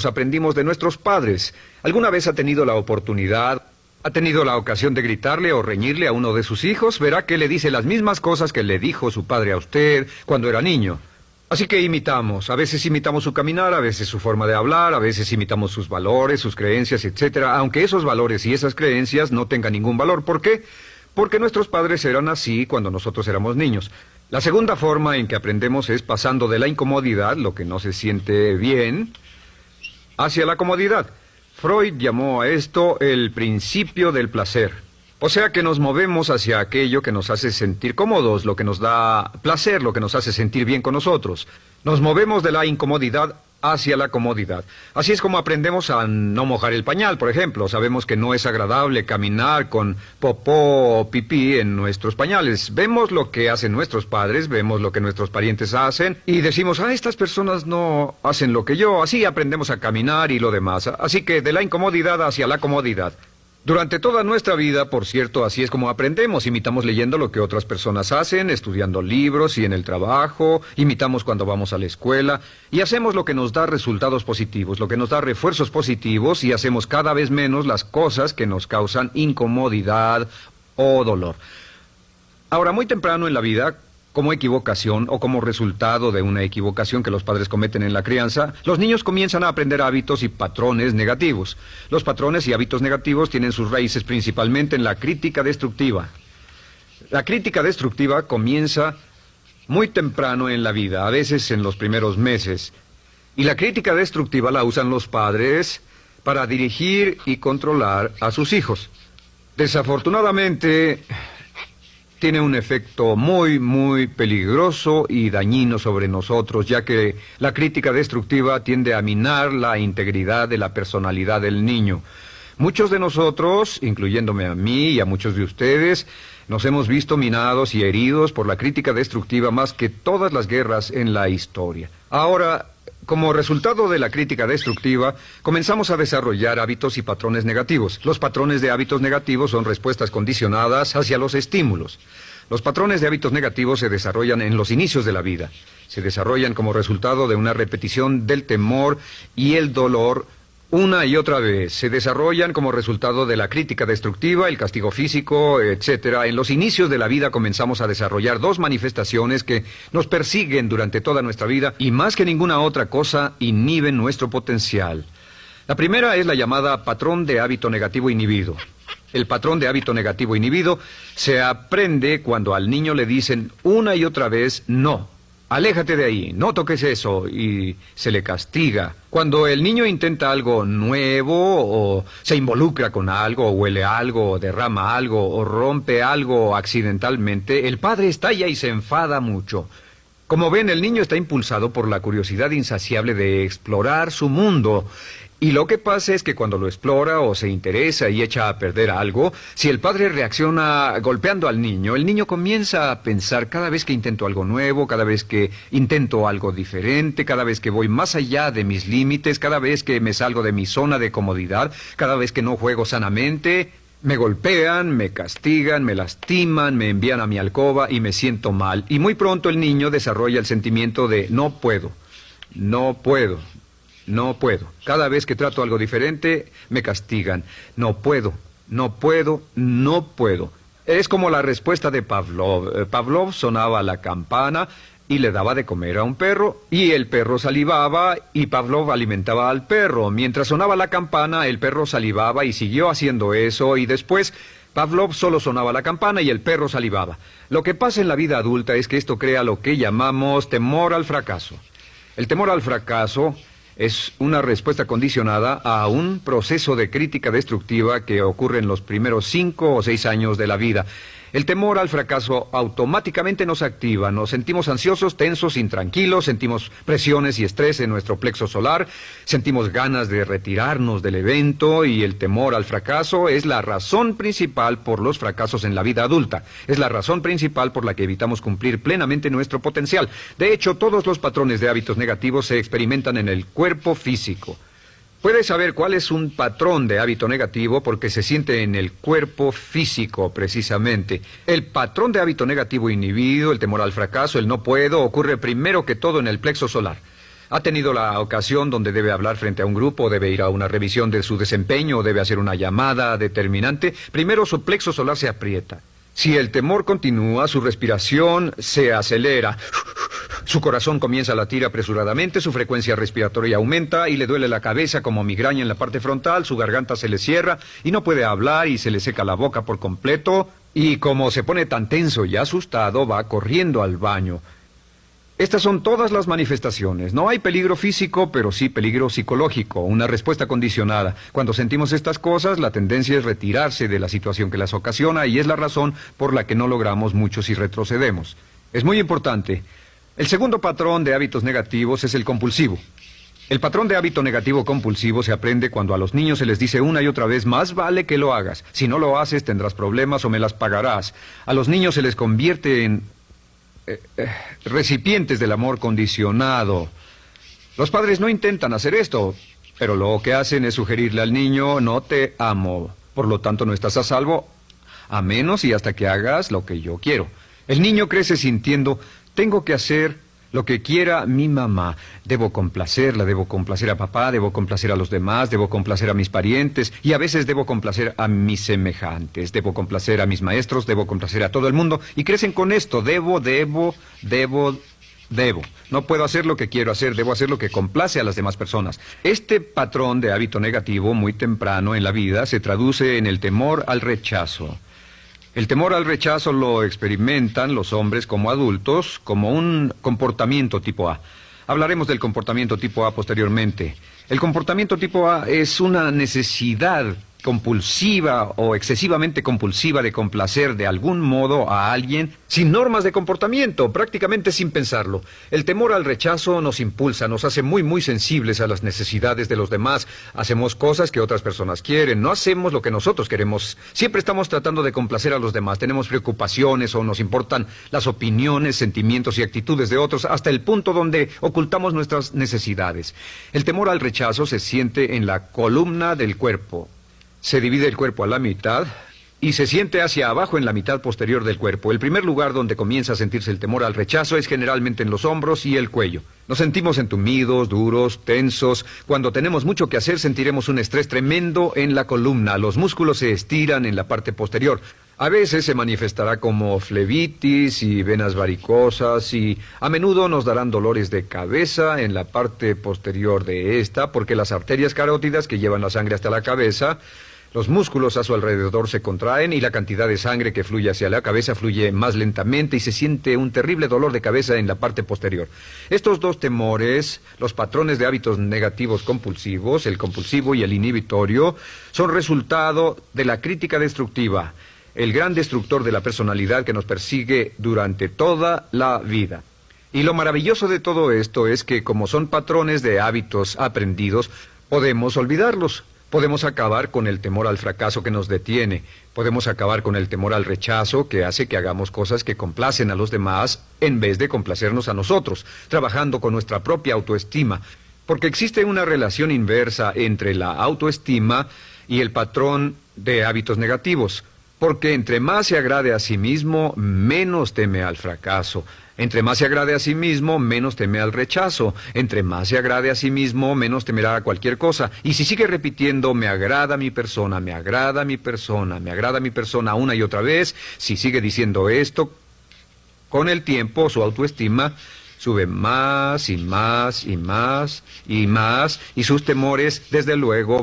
aprendimos de nuestros padres. ¿Alguna vez ha tenido la oportunidad, ha tenido la ocasión de gritarle o reñirle a uno de sus hijos? Verá que le dice las mismas cosas que le dijo su padre a usted cuando era niño. Así que imitamos. A veces imitamos su caminar, a veces su forma de hablar, a veces imitamos sus valores, sus creencias, etcétera, aunque esos valores y esas creencias no tengan ningún valor. ¿Por qué? Porque nuestros padres eran así cuando nosotros éramos niños. La segunda forma en que aprendemos es pasando de la incomodidad, lo que no se siente bien, hacia la comodidad. Freud llamó a esto el principio del placer. O sea que nos movemos hacia aquello que nos hace sentir cómodos, lo que nos da placer, lo que nos hace sentir bien con nosotros. Nos movemos de la incomodidad hacia la comodidad. Así es como aprendemos a no mojar el pañal, por ejemplo. Sabemos que no es agradable caminar con popó o pipí en nuestros pañales. Vemos lo que hacen nuestros padres, vemos lo que nuestros parientes hacen y decimos, estas personas no hacen lo que yo. Así aprendemos a caminar y lo demás. Así que de la incomodidad hacia la comodidad. Durante toda nuestra vida, por cierto, así es como aprendemos. Imitamos leyendo lo que otras personas hacen, estudiando libros y en el trabajo, imitamos cuando vamos a la escuela y hacemos lo que nos da resultados positivos, lo que nos da refuerzos positivos y hacemos cada vez menos las cosas que nos causan incomodidad o dolor. Ahora, muy temprano en la vida, como equivocación o como resultado de una equivocación que los padres cometen en la crianza, los niños comienzan a aprender hábitos y patrones negativos. Los patrones y hábitos negativos tienen sus raíces principalmente en la crítica destructiva. La crítica destructiva comienza muy temprano en la vida, a veces en los primeros meses. Y la crítica destructiva la usan los padres para dirigir y controlar a sus hijos. Desafortunadamente, tiene un efecto muy peligroso y dañino sobre nosotros, ya que la crítica destructiva tiende a minar la integridad de la personalidad del niño. Muchos de nosotros, incluyéndome a mí y a muchos de ustedes, nos hemos visto minados y heridos por la crítica destructiva más que todas las guerras en la historia. Ahora, como resultado de la crítica destructiva, comenzamos a desarrollar hábitos y patrones negativos. Los patrones de hábitos negativos son respuestas condicionadas hacia los estímulos. Los patrones de hábitos negativos se desarrollan en los inicios de la vida. Se desarrollan como resultado de una repetición del temor y el dolor una y otra vez. Se desarrollan como resultado de la crítica destructiva, el castigo físico, etcétera. En los inicios de la vida comenzamos a desarrollar dos manifestaciones que nos persiguen durante toda nuestra vida y más que ninguna otra cosa inhiben nuestro potencial. La primera es la llamada patrón de hábito negativo inhibido. El patrón de hábito negativo inhibido se aprende cuando al niño le dicen una y otra vez no. Aléjate de ahí, no toques eso, y se le castiga. Cuando el niño intenta algo nuevo, o se involucra con algo, o huele algo, o derrama algo, o rompe algo accidentalmente, el padre estalla y se enfada mucho. Como ven, el niño está impulsado por la curiosidad insaciable de explorar su mundo. Y lo que pasa es que cuando lo explora o se interesa y echa a perder algo, si el padre reacciona golpeando al niño, el niño comienza a pensar cada vez que intento algo nuevo, cada vez que intento algo diferente, cada vez que voy más allá de mis límites, cada vez que me salgo de mi zona de comodidad, cada vez que no juego sanamente, me golpean, me castigan, me lastiman, me envían a mi alcoba y me siento mal. Y muy pronto el niño desarrolla el sentimiento de no puedo, no puedo. No puedo. Cada vez que trato algo diferente, me castigan. No puedo, no puedo, no puedo. Es como la respuesta de Pavlov. Pavlov sonaba la campana y le daba de comer a un perro, y el perro salivaba, y Pavlov alimentaba al perro. Mientras sonaba la campana, el perro salivaba y siguió haciendo eso, y después Pavlov solo sonaba la campana y el perro salivaba. Lo que pasa en la vida adulta es que esto crea lo que llamamos temor al fracaso. El temor al fracaso es una respuesta condicionada a un proceso de crítica destructiva que ocurre en los primeros 5 o 6 años de la vida. El temor al fracaso automáticamente nos activa, nos sentimos ansiosos, tensos, intranquilos, sentimos presiones y estrés en nuestro plexo solar, sentimos ganas de retirarnos del evento y el temor al fracaso es la razón principal por los fracasos en la vida adulta. Es la razón principal por la que evitamos cumplir plenamente nuestro potencial. De hecho, todos los patrones de hábitos negativos se experimentan en el cuerpo físico. Puede saber cuál es un patrón de hábito negativo porque se siente en el cuerpo físico, precisamente. El patrón de hábito negativo inhibido, el temor al fracaso, el no puedo, ocurre primero que todo en el plexo solar. Ha tenido la ocasión donde debe hablar frente a un grupo, debe ir a una revisión de su desempeño, debe hacer una llamada determinante. Primero su plexo solar se aprieta. Si el temor continúa, su respiración se acelera. Su corazón comienza a latir apresuradamente, su frecuencia respiratoria aumenta y le duele la cabeza como migraña en la parte frontal, su garganta se le cierra y no puede hablar y se le seca la boca por completo. Y como se pone tan tenso y asustado, va corriendo al baño. Estas son todas las manifestaciones. No hay peligro físico, pero sí peligro psicológico, una respuesta condicionada. Cuando sentimos estas cosas, la tendencia es retirarse de la situación que las ocasiona y es la razón por la que no logramos mucho si retrocedemos. Es muy importante. El segundo patrón de hábitos negativos es el compulsivo. El patrón de hábito negativo compulsivo se aprende cuando a los niños se les dice una y otra vez, más vale que lo hagas. Si no lo haces, tendrás problemas o me las pagarás. A los niños se les convierte en recipientes del amor condicionado. Los padres no intentan hacer esto, pero lo que hacen es sugerirle al niño, no te amo, por lo tanto no estás a salvo, a menos y hasta que hagas lo que yo quiero. El niño crece sintiendo, tengo que hacer lo que quiera mi mamá. Debo complacerla, debo complacer a papá, debo complacer a los demás, debo complacer a mis parientes y a veces debo complacer a mis semejantes, debo complacer a mis maestros, debo complacer a todo el mundo y crecen con esto, debo. No puedo hacer lo que quiero hacer, debo hacer lo que complace a las demás personas. Este patrón de hábito negativo muy temprano en la vida se traduce en el temor al rechazo. El temor al rechazo lo experimentan los hombres como adultos como un comportamiento tipo A. Hablaremos del comportamiento tipo A posteriormente. El comportamiento tipo A es una necesidad compulsiva o excesivamente compulsiva de complacer de algún modo a alguien sin normas de comportamiento, prácticamente sin pensarlo. El temor al rechazo nos impulsa, nos hace muy sensibles a las necesidades de los demás. Hacemos cosas que otras personas quieren, no hacemos lo que nosotros queremos. Siempre estamos tratando de complacer a los demás, tenemos preocupaciones o nos importan las opiniones, sentimientos y actitudes de otros hasta el punto donde ocultamos nuestras necesidades. El temor al rechazo se siente en la columna del cuerpo. Se divide el cuerpo a la mitad y se siente hacia abajo en la mitad posterior del cuerpo. El primer lugar donde comienza a sentirse el temor al rechazo es generalmente en los hombros y el cuello. Nos sentimos entumidos, duros, tensos. Cuando tenemos mucho que hacer sentiremos un estrés tremendo en la columna. Los músculos se estiran en la parte posterior. A veces se manifestará como flebitis y venas varicosas y a menudo nos darán dolores de cabeza en la parte posterior de esta porque las arterias carótidas que llevan la sangre hasta la cabeza, los músculos a su alrededor se contraen y la cantidad de sangre que fluye hacia la cabeza fluye más lentamente y se siente un terrible dolor de cabeza en la parte posterior. Estos dos temores, los patrones de hábitos negativos compulsivos, el compulsivo y el inhibitorio, son resultado de la crítica destructiva, el gran destructor de la personalidad que nos persigue durante toda la vida. Y lo maravilloso de todo esto es que como son patrones de hábitos aprendidos, podemos olvidarlos. Podemos acabar con el temor al fracaso que nos detiene. Podemos acabar con el temor al rechazo que hace que hagamos cosas que complacen a los demás en vez de complacernos a nosotros, trabajando con nuestra propia autoestima. Porque existe una relación inversa entre la autoestima y el patrón de hábitos negativos. Porque entre más se agrade a sí mismo, menos teme al fracaso. Entre más se agrade a sí mismo, menos teme al rechazo. Entre más se agrade a sí mismo, menos temerá a cualquier cosa. Y si sigue repitiendo, me agrada mi persona, me agrada mi persona, me agrada mi persona una y otra vez, si sigue diciendo esto, con el tiempo su autoestima sube más y más y más y más, y sus temores, desde luego,